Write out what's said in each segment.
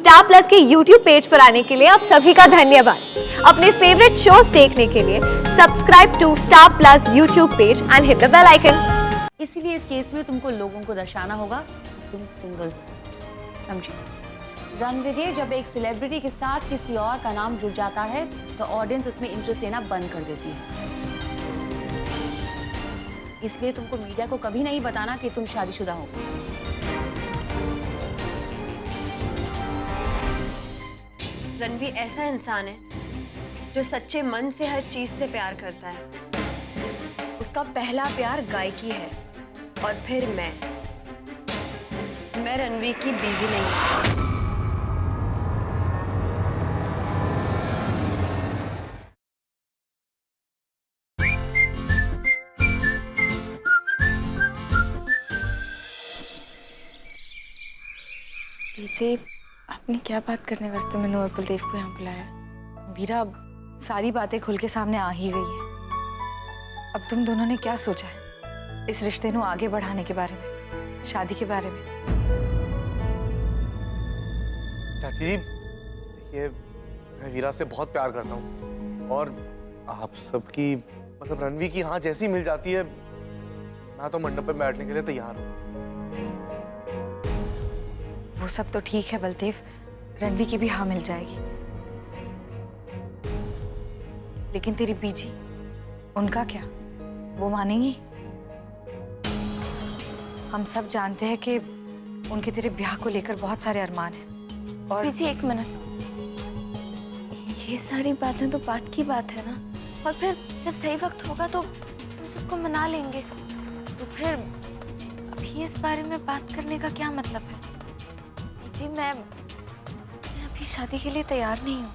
Star plus के YouTube page पर आने के लिए आप सभी का धन्यवाद। अपने फेवरेट शोज देखने के लिए subscribe to Star Plus YouTube page and hit the bell icon. इसीलिए इस केस में तुमको लोगों को दर्शाना होगा तुम सिंगल, समझे? रणवीर, जब एक सेलिब्रिटी के साथ किसी और का नाम जुड़ जाता है तो ऑडियंस उसमें इंटरेस्ट लेना बंद कर देती है। इसलिए तुमको मीडिया को कभी नहीं बताना कि तुम शादीशुदा हो। रणवीर ऐसा इंसान है जो सच्चे मन से हर चीज से प्यार करता है। उसका पहला प्यार गायकी है और फिर मैं रणवीर की बीवी नहीं हूं। जी, आपने क्या बात करने वास्ते मैंने और बलदेव को यहाँ बुलाया? वीरा, सारी बातें खुल के सामने आ ही गई है। अब तुम दोनों ने क्या सोचा है इस रिश्ते को आगे बढ़ाने के बारे में, शादी के बारे में? चाची जी, देखिए, मैं वीरा से बहुत प्यार करता हूँ और आप सबकी मतलब रणवीर की हाँ जैसी मिल जाती है, मैं तो मंडप पे बैठने के लिए तैयार हूँ। वो सब तो ठीक है बलदेव, रणवीर की भी हाँ मिल जाएगी, लेकिन तेरी बीजी, उनका क्या? वो मानेंगी? हम सब जानते हैं कि उनके तेरे ब्याह को लेकर बहुत सारे अरमान हैं। और बीजी, एक मिनट, ये सारी बातें तो बात की बात है ना, और फिर जब सही वक्त होगा तो हम सबको मना लेंगे। तो फिर अभी इस बारे में बात करने का क्या मतलब है? जी, मैं अभी शादी के लिए तैयार नहीं हूँ।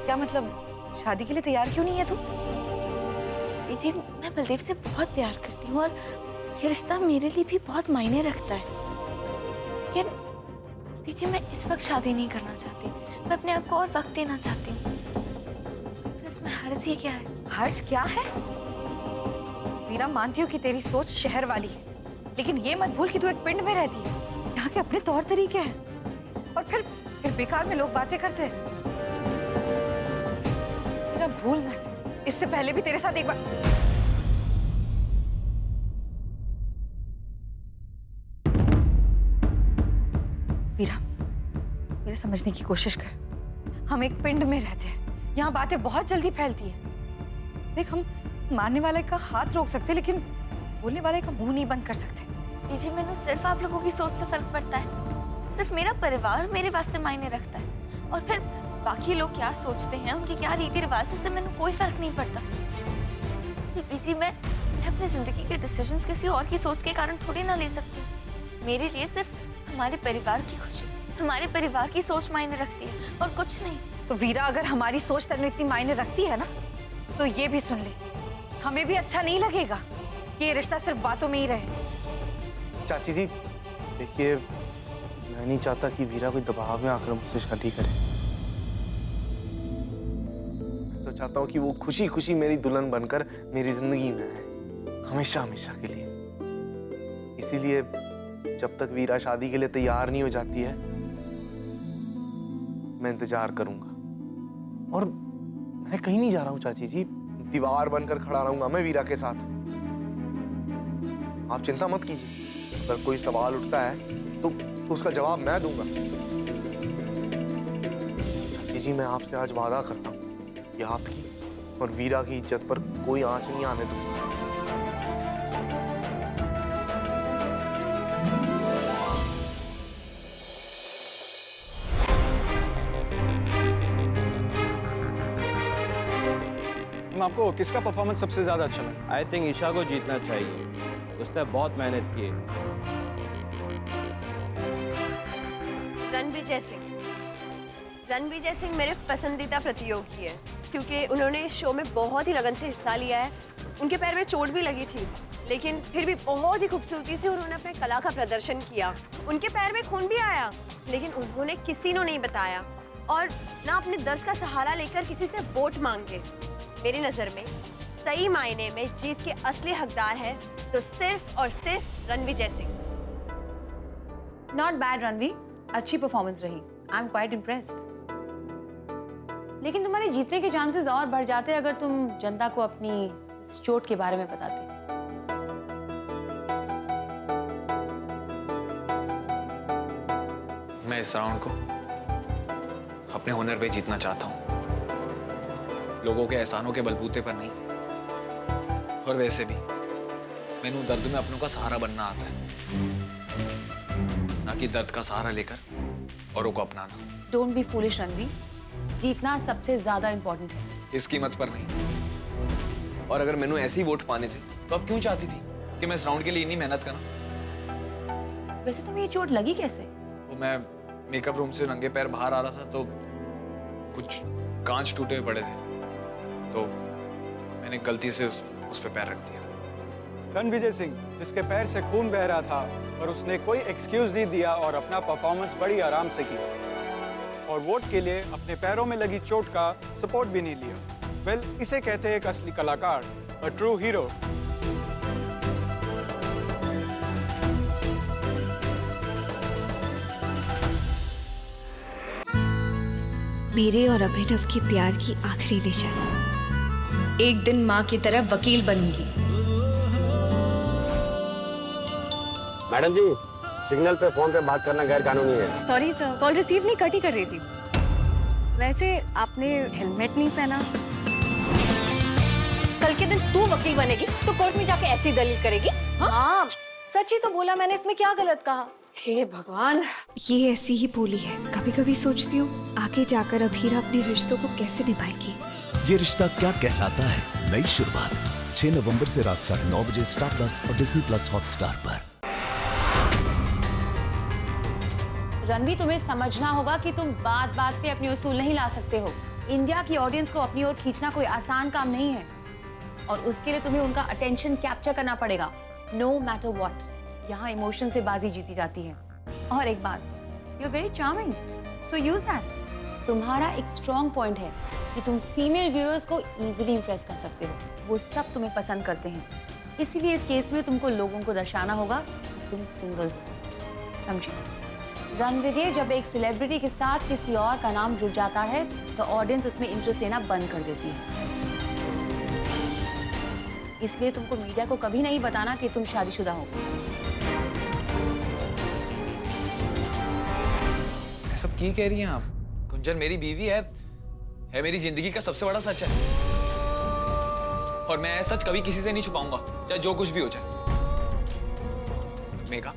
क्या मतलब? शादी के लिए तैयार क्यों नहीं है तू? जी, मैं बलदेव से बहुत प्यार करती हूँ और ये रिश्ता मेरे लिए भी बहुत मायने रखता है। लेकिन दीजिए, मैं इस वक्त शादी नहीं करना चाहती। मैं अपने आप को और वक्त देना चाहती हूँ। इसमें हर्ज ये क्या है? हर्ष क्या है? वीरा, मानती हूँ कि तेरी सोच शहर वाली है, लेकिन ये मत भूल कि तू एक पिंड में रहती है। यहाँ के अपने तौर तरीके हैं और फिर बेकार में लोग बातें करते हैं। वीरा, भूल मत, इससे पहले भी तेरे साथ एक बार। वीरा, मेरे समझने की कोशिश कर। हम एक पिंड में रहते हैं, यहाँ बातें बहुत जल्दी फैलती है। देख, हम मारने वाले का हाथ रोक सकते, लेकिन बोलने वाले का मुंह नहीं बंद कर सकते। जी, मैंने सिर्फ आप लोगों की सोच से फर्क पड़ता है। सिर्फ मेरा परिवार मेरे वास्ते मायने रखता है, और फिर बाकी लोग क्या सोचते हैं, उनके क्या रीति रिवाज, इससे मैंने कोई फर्क नहीं पड़ता। जी, मैं अपनी जिंदगी के डिसीजंस किसी और की सोच के कारण थोड़ी ना ले सकती। मेरे लिए सिर्फ हमारे परिवार की खुशी, हमारे परिवार की सोच मायने रखती है और कुछ नहीं। तो वीरा, अगर हमारी सोच तेरे इतनी मायने रखती है ना, तो ये भी सुन ले, हमें भी अच्छा नहीं लगेगा कि ये रिश्ता सिर्फ बातों में ही रहे। चाची जी, देखिए, मैं नहीं चाहता कि वीरा कोई दबाव में आकर मुझसे शादी करे। मैं तो चाहता हूँ कि वो खुशी खुशी मेरी दुल्हन बनकर मेरी जिंदगी में है, हमेशा हमेशा के लिए। इसीलिए जब तक वीरा शादी के लिए तैयार नहीं हो जाती है, मैं इंतजार करूंगा। और मैं कहीं नहीं जा रहा हूँ चाची जी, दीवार बनकर खड़ा रहूंगा मैं वीरा के साथ। आप चिंता मत कीजिए, अगर कोई सवाल उठता है तो उसका जवाब मैं दूंगा। चाची जी, मैं आपसे आज वादा करता हूँ कि आपकी और वीरा की इज्जत पर कोई आंच नहीं आने दूंगा। आपको किसका परफॉर्मेंस सबसे ज्यादा अच्छा लगा? आई थिंक ईशा को जीतना चाहिए, उसने बहुत मेहनत की है। रणविजय सिंह मेरे पसंदीदा प्रतियोगी है, क्योंकि उन्होंने इस शो में बहुत ही लगन से हिस्सा लिया है। उनके पैर में चोट भी लगी थी, लेकिन फिर भी बहुत ही खूबसूरती से उन्होंने अपने कला का प्रदर्शन किया। उनके पैर में खून भी आया, लेकिन उन्होंने किसी को नहीं बताया और ना अपने दर्द का सहारा लेकर किसी से वोट मांगे। मेरी नज़र में सही मायने में जीत के असली हकदार है तो सिर्फ और सिर्फ रणविजय सिंह। नॉट बैड रणवी, अच्छी परफॉर्मेंस रही। I am quite impressed. लेकिन तुम्हारे जीतने के चांसेस और बढ़ जाते अगर तुम जनता को अपनी इस चोट के बारे में बताते। मैं इस राउंड को अपने हुनर पे जीतना चाहता हूं, लोगों के एहसानों के बलबूते पर नहीं। और वैसे भी मैंने दर्द में अपनों का सहारा बनना आता है, ना कि दर्द का सहारा लेकर औरों को अपनाना। डोंट बी फूलिश रणवी, जीतना सबसे ज्यादा इंपॉर्टेंट है। इस कीमत पर नहीं। और अगर मैंने ऐसे ही वोट पाने थे तो अब क्यों चाहती थी कि मैं इस राउंड के लिए इतनी मेहनत करा? वैसे तुम्हें ये चोट लगी कैसे? वो मैं मेकअप रूम से नंगे पैर बाहर आ रहा था तो कुछ कांच टूटे हुए पड़े थे, तो मैंने गलती से उस पे पैर रख दिया। रणविजय सिंह, जिसके पैर से खून बह रहा था और उसने कोई एक्सक्यूज नहीं दिया और अपना परफॉर्मेंस बड़ी आराम से किया, और वोट के लिए अपने पैरों में लगी चोट का सपोर्ट भी नहीं लिया। वेल, इसे कहते हैं एक असली कलाकार, अ ट्रू हीरो। मेरे और अभिनव की प्यार की आखिरी निशानी। एक दिन माँ की तरह वकील बनूंगी। मैडम जी, सिग्नल पे फोन पे बात करना गैर कानूनी है। सॉरी सर, कॉल रिसीव नहीं कट ही कर रही थी। वैसे आपने हेलमेट नहीं पहना। कल के दिन तू वकील बनेगी तो कोर्ट में जाके ऐसी दलील करेगी? हाँ, सच ही तो बोला मैंने, इसमें क्या गलत कहा? हे भगवान। ये ऐसी ही बोली है। कभी कभी सोचती हूँ आगे जाकर अभीरा अपने रिश्तों को कैसे निभाएगी। ये रिश्ता क्या कहलाता है, नई शुरुआत 6 नवंबर से रात 9:30 बजे स्टार प्लस और डिज्नी प्लस हॉटस्टार पर। रणवी, तुम्हें समझना होगा कि तुम बात बात पे अपनी उसूल नहीं ला सकते हो। इंडिया की ऑडियंस को अपनी ओर खींचना कोई आसान काम नहीं है, और उसके लिए तुम्हें उनका अटेंशन कैप्चर करना पड़ेगा, नो मैटर व्हाट। यहाँ इमोशन से बाजी जीती जाती है। और एक बात, you are very charming, so use that. तुम्हारा एक स्ट्रॉन्ग पॉइंट है कि तुम फीमेल व्यूअर्स को इजीली इंप्रेस कर सकते हो। वो सब तुम्हें पसंद करते हैं, इसीलिए इस केस में तुमको लोगों को दर्शाना होगा कि तुम सिंगल हो। समझे? रणविजय, जब एक सेलिब्रिटी के साथ किसी और का नाम जुड़ जाता है तो ऑडियंस उसमें इंटरेस्ट लेना बंद कर देती है। इसलिए तुमको मीडिया को कभी नहीं बताना कि तुम शादीशुदा हो। सब की कह रही हैं आप? गुंजन मेरी बीवी है मेरी जिंदगी का सबसे बड़ा सच है, और मैं सच कभी किसी से नहीं छुपाऊंगा, चाहे जो कुछ भी हो जाए। मेघा,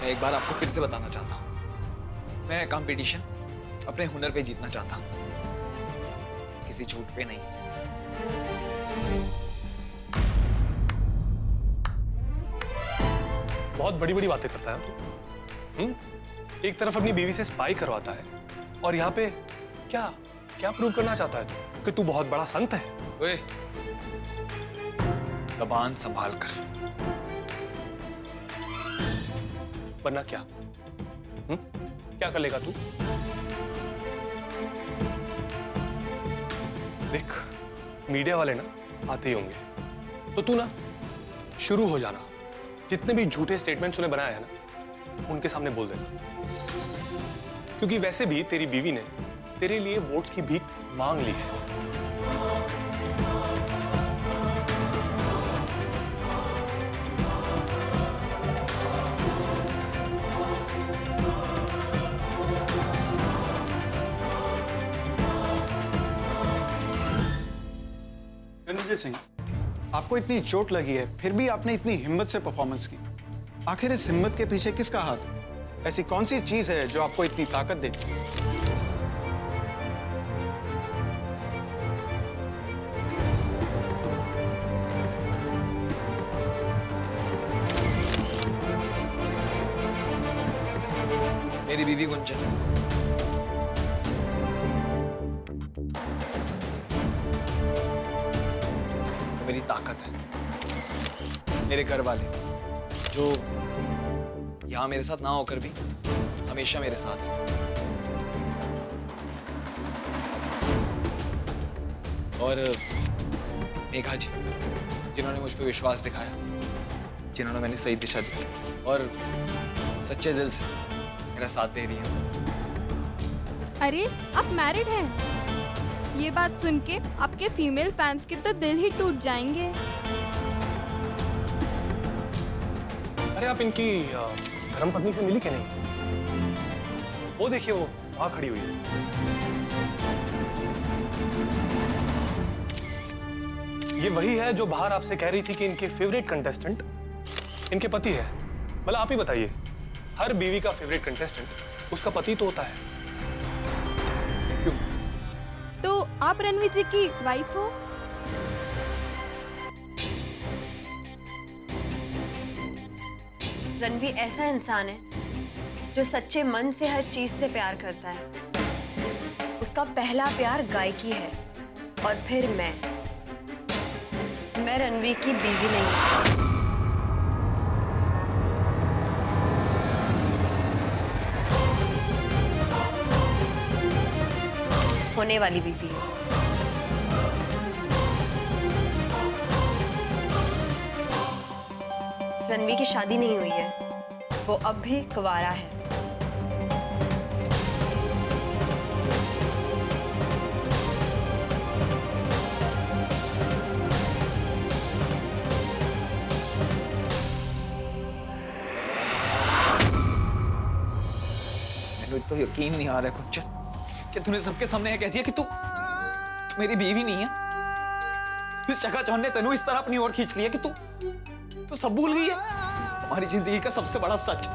मैं एक बार आपको फिर से बताना चाहता हूं, मैं कंपटीशन अपने हुनर पे जीतना चाहता हूं, किसी झूठ पे नहीं। बहुत बड़ी बड़ी बातें करता है तू। एक तरफ अपनी बीवी से स्पाई करवाता है, और यहाँ पे क्या क्या प्रूव करना चाहता है तू? कि तू बहुत बड़ा संत है? ओए, ज़बान संभाल कर। वरना क्या? क्या कर लेगा तू? देख, मीडिया वाले ना आते ही होंगे, तो तू ना शुरू हो जाना। जितने भी झूठे स्टेटमेंट्स उन्हें बनाया है ना, उनके सामने बोल देना, क्योंकि वैसे भी तेरी बीवी ने तेरे लिए वोट्स की भीख मांग ली है। रणविजय सिंह, आपको इतनी चोट लगी है, फिर भी आपने इतनी हिम्मत से परफॉर्मेंस की। आखिर इस हिम्मत के पीछे किसका हाथ है? ऐसी कौन सी चीज है जो आपको इतनी ताकत देती है? मेरी बीवी गुंजन, मेरी ताकत है। मेरे घर वाले जो यहाँ मेरे साथ ना होकर भी हमेशा मेरे साथ है। और मेघा जी, जिन्होंने मुझ पर विश्वास दिखाया, जिन्होंने मैंने सही दिशा दी और सच्चे दिल से मेरा साथ दे रही है। अरे आप मैरिड हैं? ये बात सुन के आपके फीमेल फैंस के तो दिल ही टूट जाएंगे। अरे आप इनकी धर्मपत्नी से मिली कि नहीं? वो देखिए, वो वहां खड़ी हुई है। ये वही है जो बाहर आपसे कह रही थी कि इनके फेवरेट कंटेस्टेंट इनके पति है। भला आप ही बताइए, हर बीवी का फेवरेट कंटेस्टेंट उसका पति तो होता है, क्यों? तो आप रणवीर जी की वाइफ हो? रणवीर ऐसा इंसान है जो सच्चे मन से हर चीज से प्यार करता है। उसका पहला प्यार गायकी है और फिर मैं रणवीर की बीवी नहीं हूं। होने वाली बीवी हूं। रणवीर की शादी नहीं हुई है, वो अब भी कुंवारा है। मैंने तो यकीन नहीं आ रहा है कुंचन कि तूने सबके सामने ये कह दिया कि तू मेरी बीवी नहीं है। इस चकाचौंध ने तेनू इस तरह अपनी ओर खींच लिया कि तू सब भूल गई है। हमारी जिंदगी का सबसे बड़ा सच,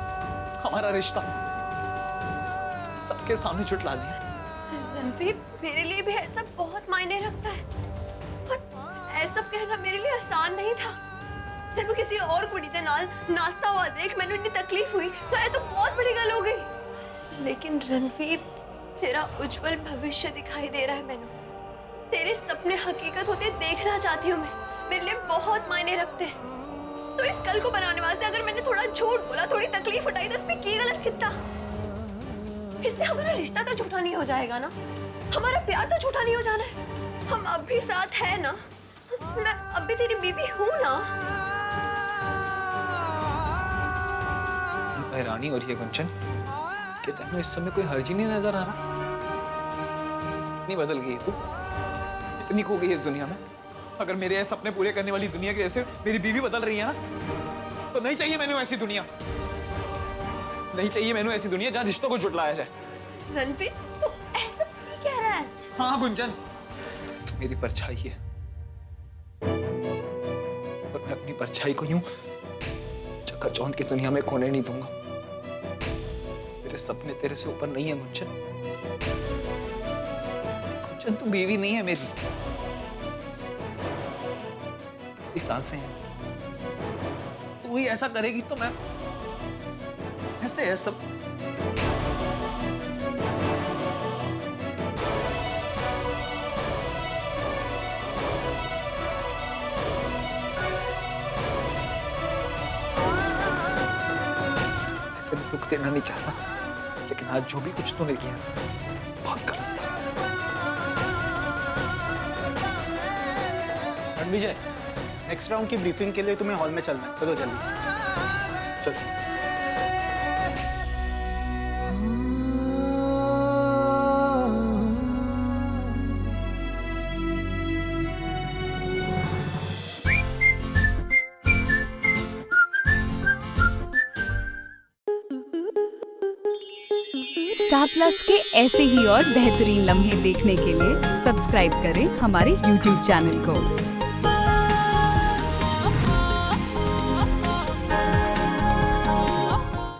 हमारा रिश्ता सबके सामने झुठला दिया। रणवीर, मेरे लिए भी ऐसा बहुत मायने रखता है और ऐसा कहना मेरे लिए आसान नहीं था। तेनू किसी और कुड़ी दे नाल नाश्ता हुआ देख मैंने इतनी तकलीफ हुई तो ये तो बहुत बड़ी गल हो गई। लेकिन रणवीर, तेरा उज्जवल भविष्य दिखाई दे रहा है। मैंने तेरे सपने हकीकत होते देखना चाहती हूँ। मैं मेरे लिए बहुत मायने रखते हैं। तो इस कल को बनाने वास्ते अगर मैंने थोड़ा झूठ बोला, थोड़ी तकलीफ उठाई तो इसमें की गलत कितना? इससे हमारा रिश्ता तो झूठा नहीं हो जाएगा ना, हमारा प्यार तो झूठा नहीं हो जाना है। हम अब भी साथ है ना, मैं अब भी तेरी बीवी हूँ ना। हैरानी हो रही है गुंचन कि तेनू इस समय कोई हर्ज ही नहीं नजर आ रहा। इतनी बदल गई है तू, इतनी खो गई है इस दुनिया में। अगर मेरे ये सपने पूरे करने वाली दुनिया के जैसे मेरी बीवी बदल रही है ना, तो नहीं चाहिए मैंने ऐसी दुनिया। नहीं चाहिए मैंने ऐसी दुनिया जहाँ रिश्तों को जुटलाया जाए। रणवीर, तू ऐसा नहीं कह रहा है। हाँ गुंजन, तू मेरी परछाई है और मैं अपनी परछाई को यूं चकाचौंध की दुनिया में खोने नहीं दूंगा। मेरे सपने तेरे से ऊपर नहीं है गुंजन। गुंजन, तू बीवी नहीं है मेरी, मेरी सांसें हैं। तू ही ऐसा करेगी तो मैं ऐसे है सब। मैं दुख देना नहीं चाहता, लेकिन आज जो भी कुछ तूने किया बहुत गलत था। रणविजय, नेक्स्ट राउंड की ब्रीफिंग के लिए तुम्हें हॉल में चलना है। चलो जल्दी चलो। स्टार प्लस के ऐसे ही और बेहतरीन लम्हे देखने के लिए सब्सक्राइब करें हमारे YouTube चैनल को।